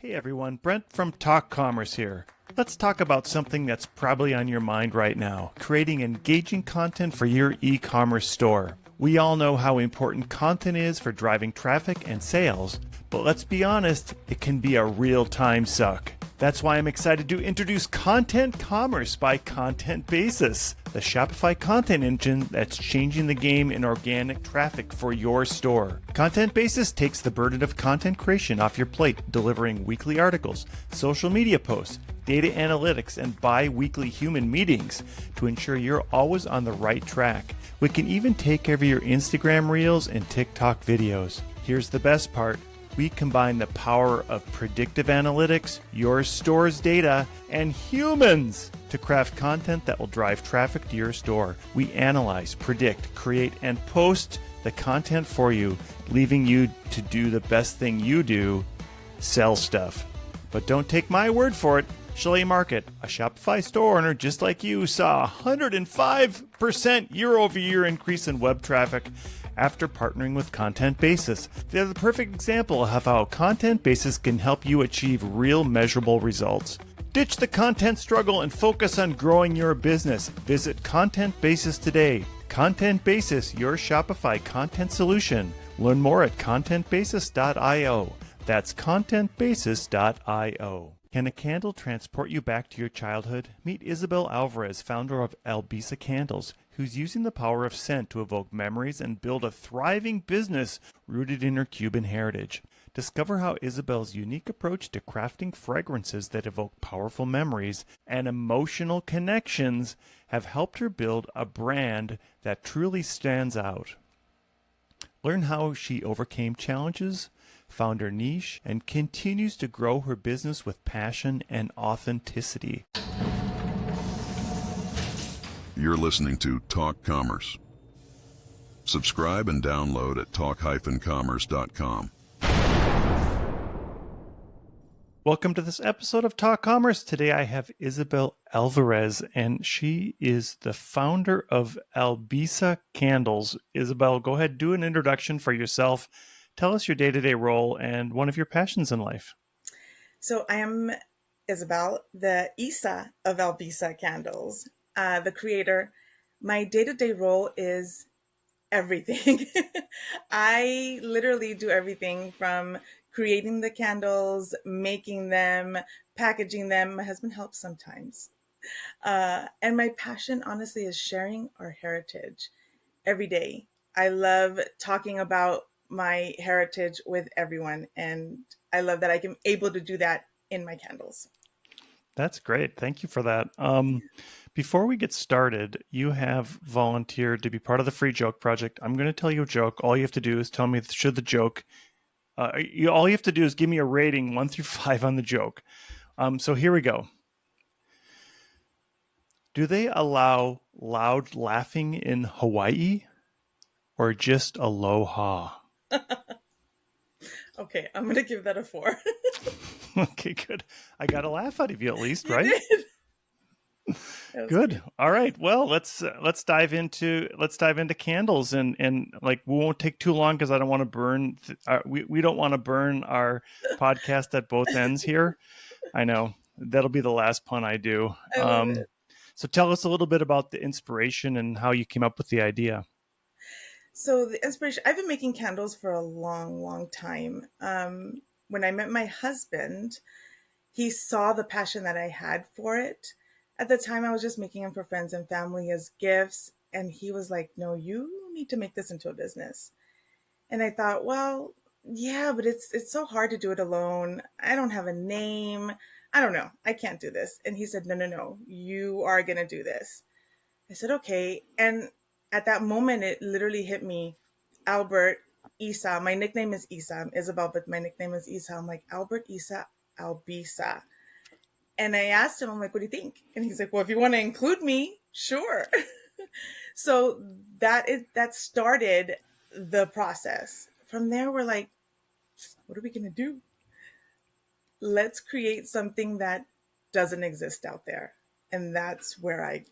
Hey everyone, Brent from Talk Commerce here. Let's talk about something that's probably on your mind right now, creating engaging content for your e-commerce store. We all know how important content is for driving traffic and sales, but let's be honest, it can be a real time suck. That's why I'm excited to introduce Content Commerce by Content Basis, the Shopify content engine that's changing the game in organic traffic for your store. Content Basis takes the burden of content creation off your plate, delivering weekly articles, social media posts, data analytics, and bi-weekly human meetings to ensure you're always on the right track. We can even take care of your Instagram Reels and TikTok videos. Here's the best part. We combine the power of predictive analytics, your store's data, and humans to craft content that will drive traffic to your store. We analyze, predict, create, and post the content for you, leaving you to do the best thing you do, sell stuff. But don't take my word for it. Shelly Market, a Shopify store owner just like you, saw a 105% year-over-year increase in web traffic after partnering with Content Basis. They're the perfect example of how Content Basis can help you achieve real measurable results. Ditch the content struggle and focus on growing your business. Visit Content Basis today. Content Basis, your Shopify content solution. Learn more at contentbasis.io. That's contentbasis.io. Can a candle transport you back to your childhood? Meet Isabel Alvarez, founder of Albisa Candles, who's using the power of scent to evoke memories and build a thriving business rooted in her Cuban heritage. Discover how Isabel's unique approach to crafting fragrances that evoke powerful memories and emotional connections have helped her build a brand that truly stands out. Learn how she overcame challenges, found her niche, and continues to grow her business with passion and authenticity. You're listening to Talk Commerce. Subscribe and download at talk-commerce.com. Welcome to this episode of Talk Commerce. Today I have Isabel Alvarez, and she is the founder of Albisa Candles. Isabel, go ahead, do an introduction for yourself. Tell us your day-to-day role and one of your passions in life. So I am Isabel, the Isa of Albisa Candles, the creator. My day-to-day role is everything. I literally do everything from creating the candles, making them, packaging them. My husband helps sometimes. And my passion, honestly, is sharing our heritage every day. I love talking about my heritage with everyone, and I love that I am able to do that in my candles. That's great. Thank you for that. Before we get started, you have volunteered to be part of the Free Joke Project. I'm going to tell you a joke. All you have to do is tell me should the joke. All you have to do is give me a rating 1 through 5 on the joke. So here we go. Do they allow loud laughing in Hawaii, or just aloha? Okay, I'm going to give that a 4. Okay, good. I got a laugh out of you at least, You right? did. Good. All right. Well, let's dive into candles, and like we won't take too long because I don't want to burn. We don't want to burn our podcast at both ends here. I know that'll be the last pun I do. I love it. So tell us a little bit about the inspiration and how you came up with the idea. So the inspiration, I've been making candles for a long, long time. When I met my husband, he saw the passion that I had for it. At the time, I was just making them for friends and family as gifts. And he was like, no, you need to make this into a business. And I thought, well, yeah, but it's so hard to do it alone. I don't have a name. I don't know. I can't do this. And he said, no, you are going to do this. I said, okay. And at that moment, it literally hit me. Albert, Isa. My nickname is Isa. I'm Isabel, but my nickname is Isa. I'm like, Albert, Isa, Albisa. And I asked him, I'm like, what do you think? And he's like, well, if you want to include me, sure. So that started the process. From there, we're like, what are we going to do? Let's create something that doesn't exist out there. And that's where I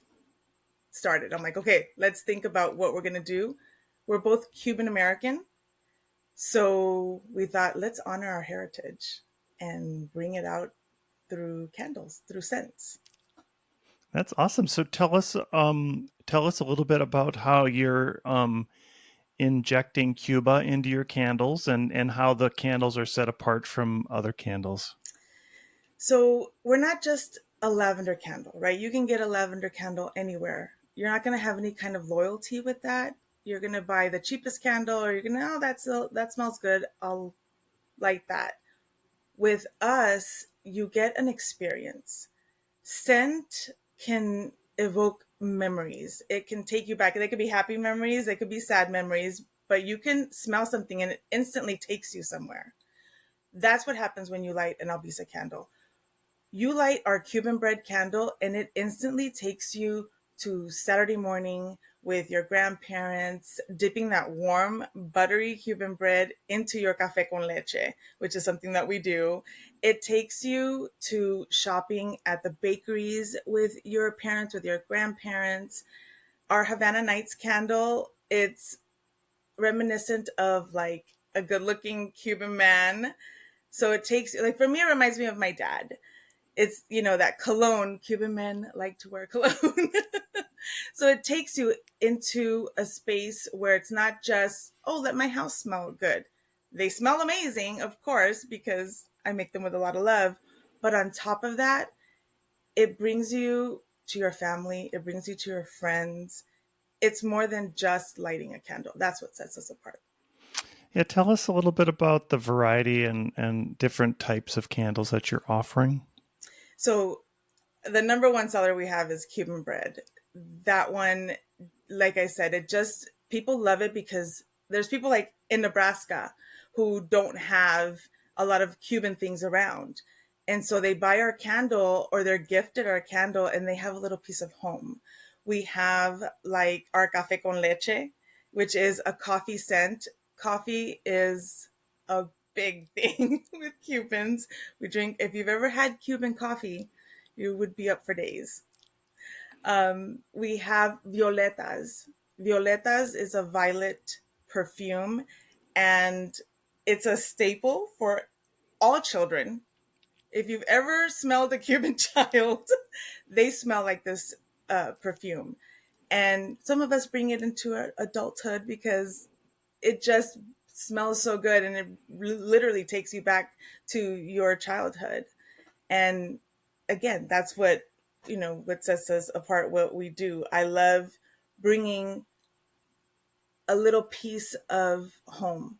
started. I'm like, okay, let's think about what we're going to do. We're both Cuban American. So we thought, let's honor our heritage. and bring it out through candles, through scents. That's awesome. So tell us a little bit about how you're injecting Cuba into your candles, and how the candles are set apart from other candles. So we're not just a lavender candle, right? You can get a lavender candle anywhere. You're not going to have any kind of loyalty with that. You're going to buy the cheapest candle, or you're going to, oh, that smells good, I'll light that. With us, you get an experience. Scent can evoke memories. It can take you back. They could be happy memories, they could be sad memories, but you can smell something and it instantly takes you somewhere. That's what happens when you light an Albisa candle. You light our Cuban bread candle and it instantly takes you to Saturday morning with your grandparents, dipping that warm, buttery Cuban bread into your café con leche, which is something that we do. It takes you to shopping at the bakeries with your parents, with your grandparents. Our Havana Nights candle, it's reminiscent of like a good looking Cuban man. So it takes, like, for me, it reminds me of my dad. It's, that cologne. Cuban men like to wear cologne. So it takes you into a space where it's not just, oh, let my house smell good. They smell amazing, of course, because I make them with a lot of love. But on top of that, it brings you to your family. It brings you to your friends. It's more than just lighting a candle. That's what sets us apart. Yeah, tell us a little bit about the variety and different types of candles that you're offering. So the number one seller we have is Cuban bread. That one, like I said, people love it because there's people like in Nebraska who don't have a lot of Cuban things around. And so they buy our candle or they're gifted our candle and they have a little piece of home. We have like our café con leche, which is a coffee scent. Coffee is a big thing with Cubans. If you've ever had Cuban coffee, you would be up for days. We have violetas. Violetas is a violet perfume, and it's a staple for all children. If you've ever smelled a Cuban child, they smell like this perfume. And some of us bring it into our adulthood because it just smells so good and it literally takes you back to your childhood. And again, that's what sets us apart, what we do. I love bringing a little piece of home,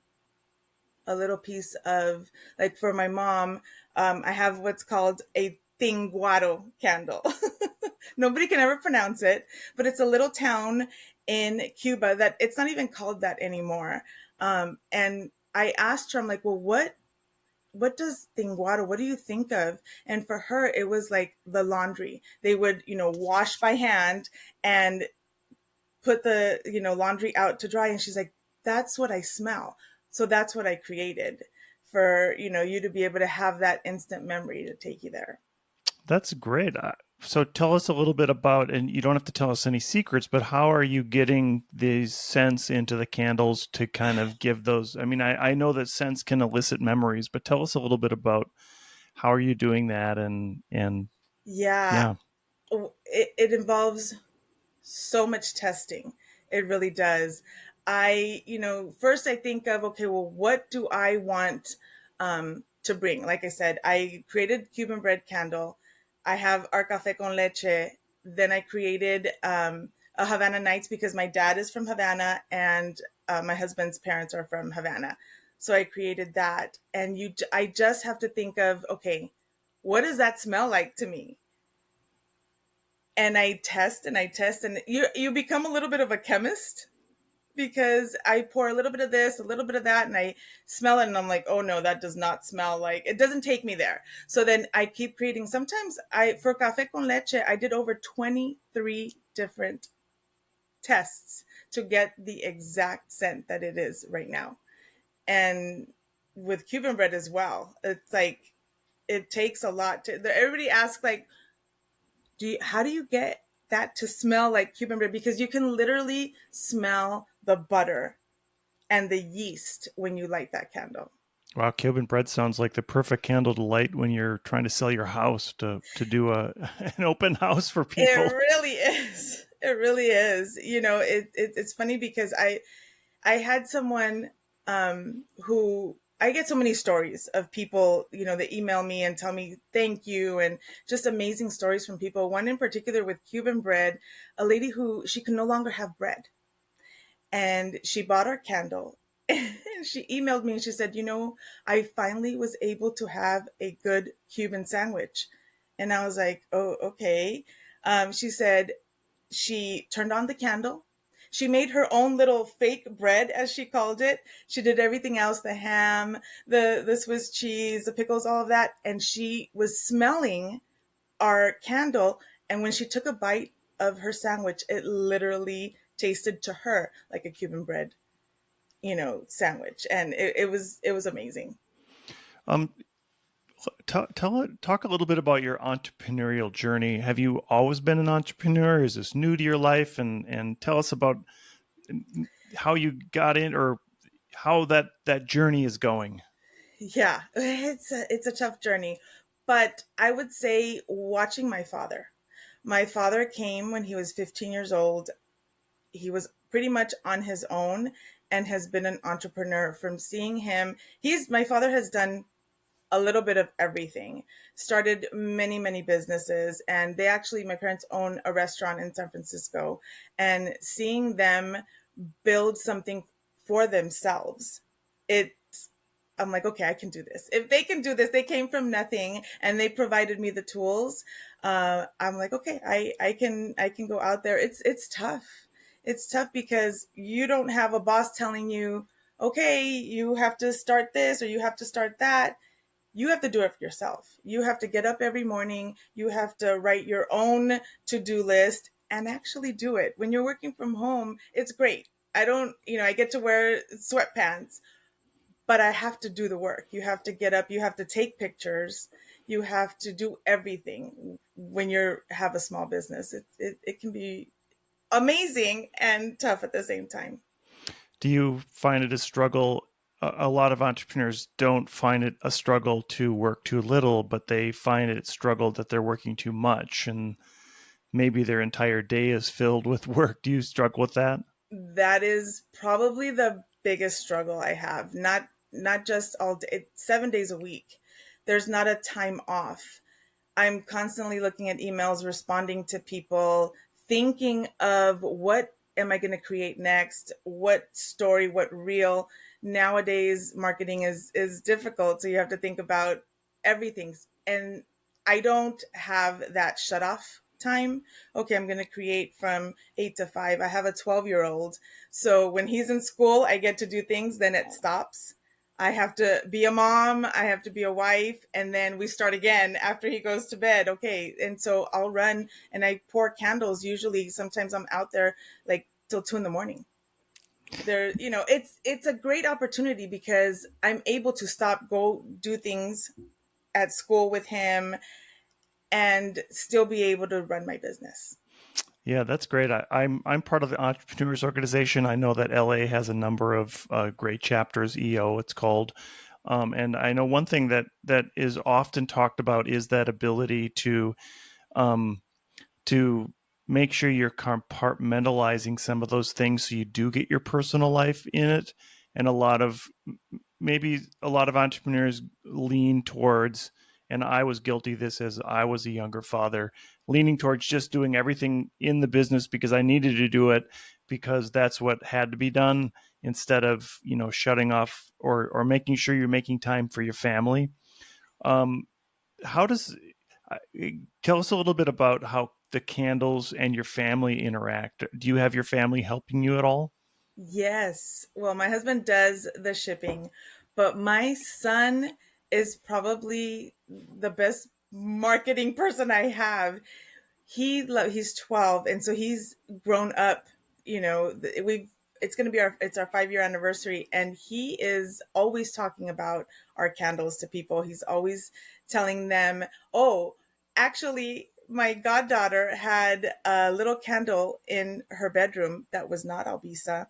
a little piece of, like, for my mom, I have what's called a tinguaro candle. Nobody can ever pronounce it, but it's a little town in Cuba that it's not even called that anymore. And I asked her, I'm like, well, what does tinguaro, what do you think of? And for her, it was like the laundry. They would, wash by hand and put the, laundry out to dry. And she's like, that's what I smell. So that's what I created for, you to be able to have that instant memory to take you there. That's great. So tell us a little bit about, and you don't have to tell us any secrets, but how are you getting these scents into the candles to kind of give those? I mean, I know that scents can elicit memories, but tell us a little bit about how are you doing that? And Yeah, yeah. it involves so much testing. It really does. First I think of, okay, well, what do I want to bring? Like I said, I created Cuban bread candle. I have our café con leche. Then I created a Havana Nights because my dad is from Havana and my husband's parents are from Havana. So I created that. And I just have to think of, okay, what does that smell like to me? And I test and you become a little bit of a chemist because I pour a little bit of this, a little bit of that, and I smell it and I'm like, oh no, that does not smell like, it doesn't take me there. So then I keep creating. Sometimes for Café con Leche, I did over 23 different tests to get the exact scent that it is right now. And with Cuban bread as well, it's like, it takes a lot everybody asks like, how do you get that to smell like Cuban bread? Because you can literally smell the butter and the yeast when you light that candle. Wow, Cuban bread sounds like the perfect candle to light when you're trying to sell your house to do a an open house for It people. really is. It really is. It's funny because I had someone who I get so many stories of people, that email me and tell me thank you and just amazing stories from people. One in particular with Cuban bread, a lady who she can no longer have bread. And she bought our candle. And she emailed me and she said, I finally was able to have a good Cuban sandwich. And I was like, oh, okay. She said she turned on the candle. She made her own little fake bread, as she called it. She did everything else, the ham, the Swiss cheese, the pickles, all of that. And she was smelling our candle. And when she took a bite of her sandwich, it literally tasted to her like a Cuban bread, sandwich. And it was amazing. Um, talk a little bit about your entrepreneurial journey. Have you always been an entrepreneur? Is this new to your life? And tell us about how you got in, or how that journey is going. Yeah, it's a tough journey, but I would say watching my father. My father came when he was 15 years old. He was pretty much on his own and has been an entrepreneur. From seeing him, my father has done a little bit of everything. Started many, many businesses, and my parents own a restaurant in San Francisco, and seeing them build something for themselves, it I'm like, okay, I can do this. If they can do this, they came from nothing and they provided me the tools. I'm like, okay, I can go out there. It's tough. It's tough because you don't have a boss telling you, okay, you have to start this or you have to start that. You have to do it for yourself. You have to get up every morning. You have to write your own to-do list and actually do it. When you're working from home, it's great. I get to wear sweatpants, but I have to do the work. You have to get up, you have to take pictures, you have to do everything when you have a small business. It can be amazing and tough at the same time. Do you find it a struggle? A lot of entrepreneurs don't find it a struggle to work too little, but they find it a struggle that they're working too much, and maybe their entire day is filled with work. Do you struggle with that? That is probably the biggest struggle I have. Not just all day, 7 days a week. There's not a time off. I'm constantly looking at emails, responding to people, thinking of what am I going to create next? What story, what reel? Nowadays, marketing is difficult, so you have to think about everything. And I don't have that shut off time. Okay, I'm going to create from 8 to 5. I have a 12-year-old. So when he's in school, I get to do things, then it stops. I have to be a mom, I have to be a wife, and then we start again after he goes to bed. Okay. And so I'll run and I pour candles. Usually, sometimes I'm out there like till 2 in the morning. It's a great opportunity because I'm able to stop, go do things at school with him and still be able to run my business. Yeah, that's great. I'm part of the Entrepreneurs Organization. I know that LA has a number of great chapters. EO, it's called. And I know one thing that is often talked about is that ability um, to make sure you're compartmentalizing some of those things so you do get your personal life in it. And maybe a lot of entrepreneurs lean towards, and I was guilty of this as I was a younger father, leaning towards just doing everything in the business because I needed to do it because that's what had to be done, instead of shutting off or making sure you're making time for your family. Um, how does uh, Tell us a little bit about how the candles and your family interact? Do you have your family helping you at all? Yes. Well, my husband does the shipping, but my son is probably the best marketing person I have. He's 12, and so he's grown up. We've it's going to be our 5-year anniversary, and he is always talking about our candles to people. He's always telling them, "Oh, actually, my goddaughter had a little candle in her bedroom that was not Albisa,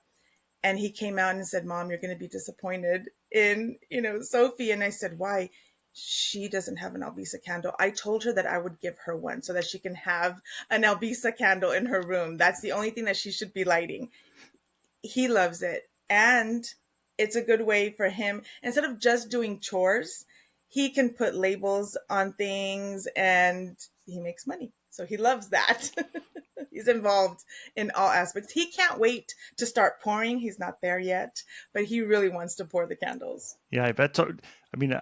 And he came out and said, Mom, you're going to be disappointed in, Sophie. And I said, why? She doesn't have an Albisa candle. I told her that I would give her one so that she can have an Albisa candle in her room. That's the only thing that she should be lighting. He loves it. And it's a good way for him, instead of just doing chores, he can put labels on things and he makes money. So he loves that. He's involved in all aspects. He can't wait to start pouring. He's not there yet, but he really wants to pour the candles. Yeah, I bet.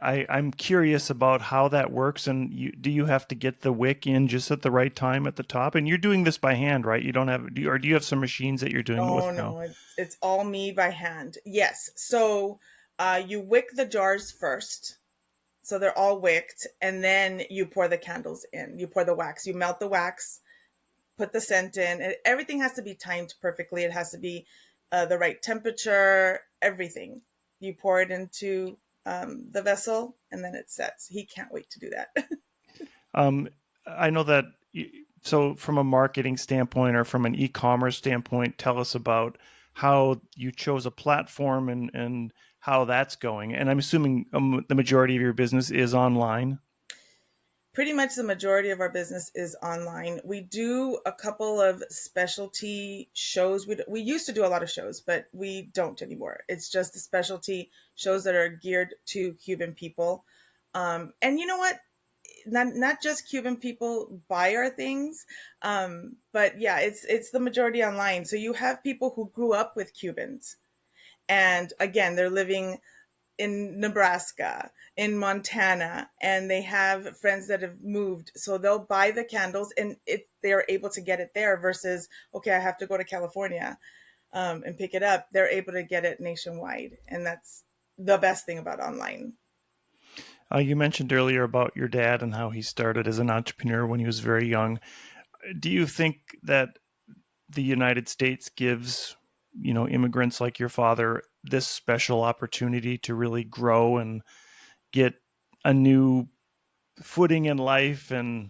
I'm curious about how that works. And do you have to get the wick in just at the right time at the top? And you're doing this by hand, right? You don't have, do you have some machines that you're doing it with now? No, it's all me by hand. Yes. So you wick the jars first. So they're all wicked. And then you pour the candles in. You pour the wax. You melt the wax, put the scent in. And everything has to be timed perfectly. It has to be the right temperature, everything. You pour it into the vessel and then it sets. He can't wait to do that. I know that. So from a marketing standpoint or from an e-commerce standpoint, tell us about how you chose a platform and how that's going. And I'm assuming the majority of your business is online. Pretty much the majority of our business is online. We do a couple of specialty shows. We used to do a lot of shows, but we don't anymore. It's just the specialty shows that are geared to Cuban people. And you know what? Not just Cuban people buy our things, but yeah, it's the majority online. So you have people who grew up with Cubans. And again, they're living in Nebraska, in Montana, and they have friends that have moved. So they'll buy the candles and they're able to get it there versus, okay, I have to go to California and pick it up. They're able to get it nationwide. And that's the best thing about online. You mentioned earlier about your dad and how he started as an entrepreneur when he was very young. Do you think that the United States gives immigrants like your father this special opportunity to really grow and get a new footing in life and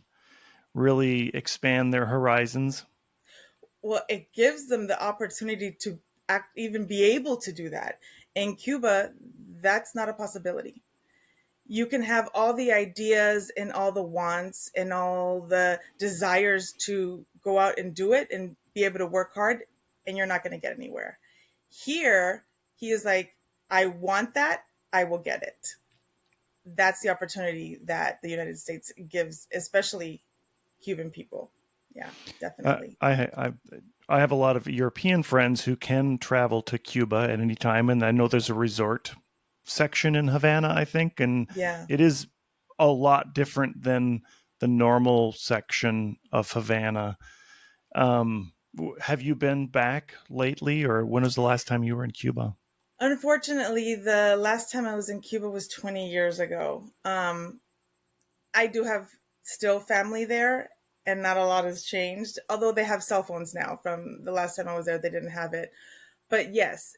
really expand their horizons? Well, it gives them the opportunity to even be able to do that. In Cuba, that's not a possibility. You can have all the ideas and all the wants and all the desires to go out and do it and be able to work hard, and you're not going to get anywhere. Here, he is like, I want that, I will get it. That's the opportunity that the United States gives, especially Cuban people. Yeah, definitely. I have a lot of European friends who can travel to Cuba at any time, and I know there's a resort section in Havana, I think, and yeah, it is a lot different than the normal section of Havana. Have you been back lately, or when was the last time you were in Cuba? Unfortunately, the last time I was in Cuba was 20 years ago. I do have still family there, and not a lot has changed, although they have cell phones now. From the last time I was there, they didn't have it. But yes,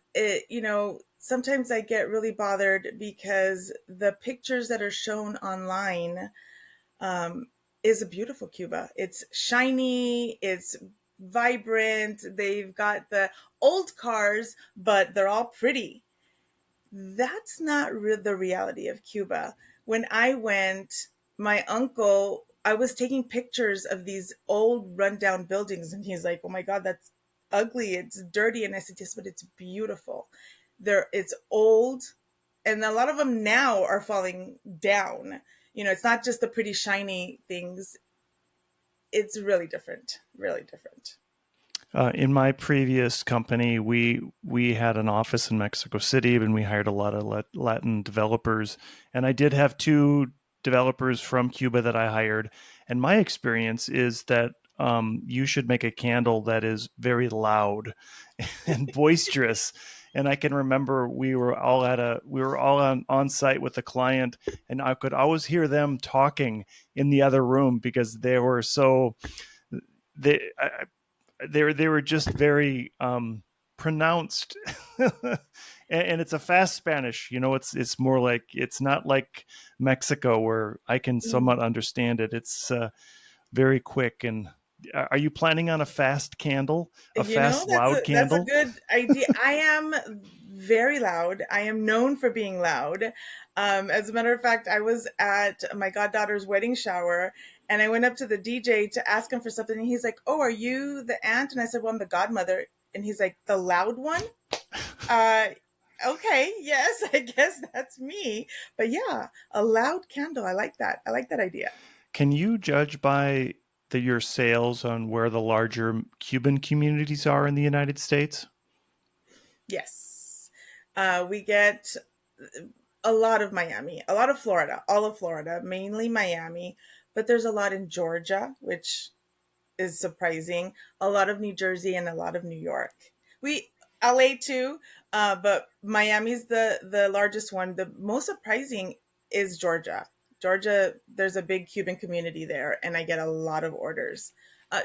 sometimes I get really bothered because the pictures that are shown online is a beautiful Cuba. It's shiny, it's vibrant, they've got the old cars, but they're all pretty. That's not the reality of Cuba. When I went, my uncle, I was taking pictures of these old rundown buildings, and he's like, oh my God, that's ugly, it's dirty. And I said, yes, but it's beautiful. It's old, and a lot of them now are falling down. It's not just the pretty shiny things. It's really different, really different. In my previous company, we had an office in Mexico City, and we hired a lot of Latin developers. And I did have 2 developers from Cuba that I hired. And my experience is that you should make a candle that is very loud and boisterous. And I can remember we were all on site with a client, and I could always hear them talking in the other room because they were they were just very pronounced. And it's a fast Spanish, it's more like, it's not like Mexico where I can somewhat understand it. It's very quick and Are you planning on a fast candle, a You know, fast loud that's a candle? good idea. I am very loud. I am known for being loud. As a matter of fact, I was at my goddaughter's wedding shower, and I went up to the DJ to ask him for something, and he's like, "Oh, are you the aunt?" And I said, "Well, I'm the godmother." And he's like, "The loud one?" Uh, okay, yes, I guess that's me. But yeah, a loud candle. I like that. I like that idea. Can you judge by your sales on where the larger Cuban communities are in the United States? Yes. We get a lot of Miami, a lot of Florida, all of Florida, mainly Miami, but there's a lot in Georgia, which is surprising, a lot of New Jersey and a lot of New York. We LA too, but Miami's the largest one. The most surprising is Georgia. Georgia, there's a big Cuban community there, and I get a lot of orders.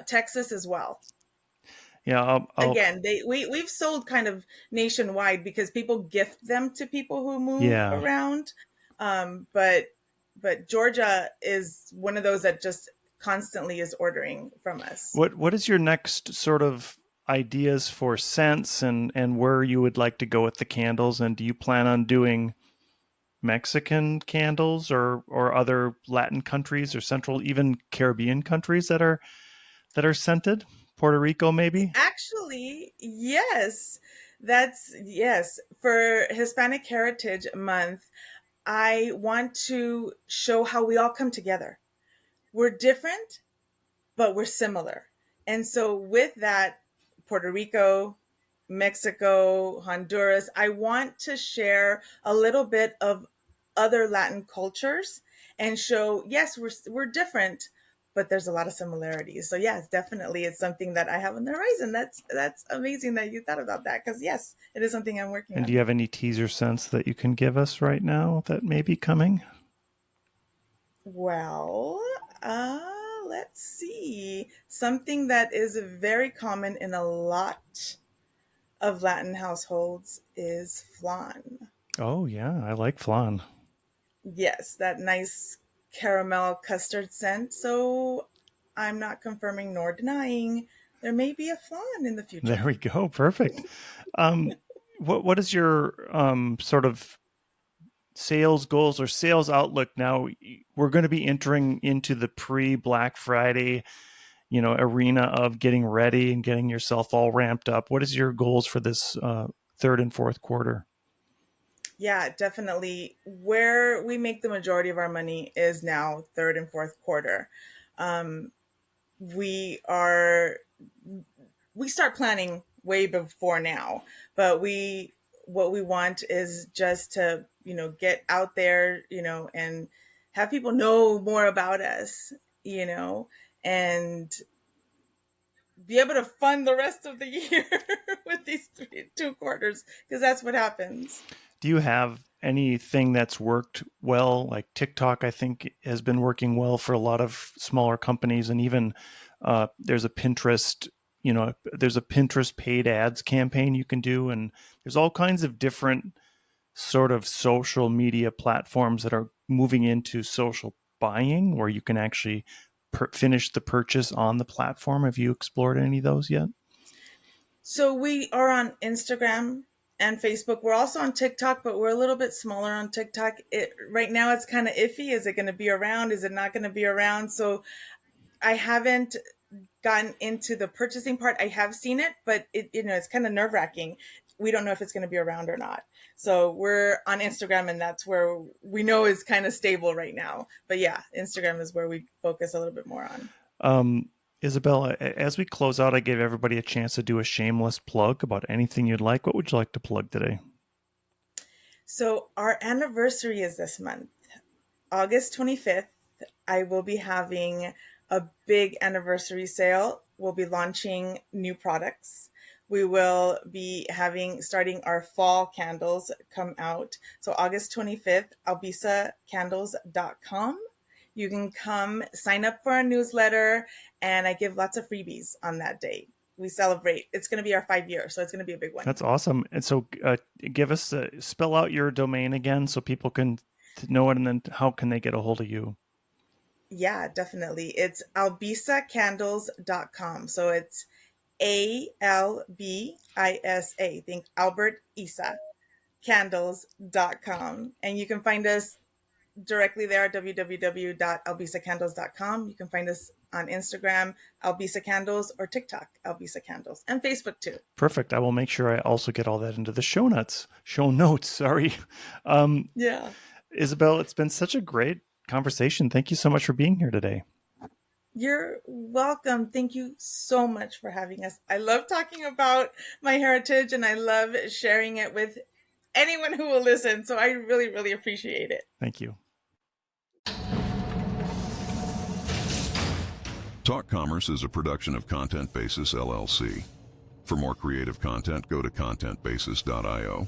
Texas as well. Yeah, Again, we've sold kind of nationwide because people gift them to people who move yeah. around. But Georgia is one of those that just constantly is ordering from us. What is your next sort of ideas for scents and where you would like to go with the candles? And do you plan on doing Mexican candles or other Latin countries or Central, even Caribbean countries that are scented? Puerto Rico, maybe? Actually, yes. That's yes. For Hispanic Heritage Month, I want to show how we all come together. We're different, but we're similar. And so with that, Puerto Rico, Mexico, Honduras, I want to share a little bit of other Latin cultures and show, yes, we're different, but there's a lot of similarities. So yes, definitely it's something that I have on the horizon. That's amazing that you thought about that, because yes, it is something I'm working And on. do you have any teaser scents that you can give us right now that may be coming? Well, let's see. Something that is very common in a lot of Latin households is flan. Oh yeah, I like flan. Yes, that nice caramel custard scent. So I'm not confirming nor denying there may be a flan in the There future. we go. Perfect. Um, what is your sort of sales goals or sales outlook now? We're going to be entering into the pre-Black Friday, arena of getting ready and getting yourself all ramped up. What is your goals for this third and fourth quarter? Yeah, definitely. Where we make the majority of our money is now third and fourth quarter. Um, we are we start planning way before now, but we what we want is just to get out there, and have people know more about us, you know and be able to fund the rest of the year with these 2 quarters, because that's what happens. Do you have anything that's worked well? Like TikTok, I think, has been working well for a lot of smaller companies, and even there's a Pinterest. There's a Pinterest paid ads campaign you can do, and there's all kinds of different sort of social media platforms that are moving into social buying, where you can actually finish the purchase on the platform. Have you explored any of those yet? So we are on Instagram and Facebook. We're also on TikTok, but we're a little bit smaller on TikTok. Right now it's kind of iffy. Is it going to be around? Is it not going to be around? So I haven't gotten into the purchasing part. I have seen it, but it's kind of nerve wracking. We don't know if it's going to be around or not. So we're on Instagram, and that's where we know is kind of stable right now. But yeah, Instagram is where we focus a little bit more on. Isabel, as we close out, I gave everybody a chance to do a shameless plug about anything you'd like. What would you like to plug today? So our anniversary is this month, August 25th. I will be having a big anniversary sale. We'll be launching new products. We will be starting our fall candles come out. So August 25th, albisacandles.com. You can come sign up for our newsletter, and I give lots of freebies on that day. We celebrate. It's going to be our 5 year, so it's going to be a big one. That's awesome. And so give us, spell out your domain again so people can know it, and then how can they get a hold of you? Yeah, definitely. It's albisacandles.com. So it's Albisa. Think Albert Isa candles.com. And you can find us directly there at www.albisacandles.com. You can find us on Instagram, Albisa Candles, or TikTok, Albisa Candles, and Facebook too. Perfect. I will make sure I also get all that into the show notes. Show notes, sorry. Um, Yeah. Isabel, it's been such a great conversation. Thank you so much for being here today. You're welcome. Thank you so much for having us. I love talking about my heritage and I love sharing it with anyone who will listen. So I really, really appreciate it. Thank you. Talk Commerce is a production of Content Basis LLC. For more creative content, go to contentbasis.io.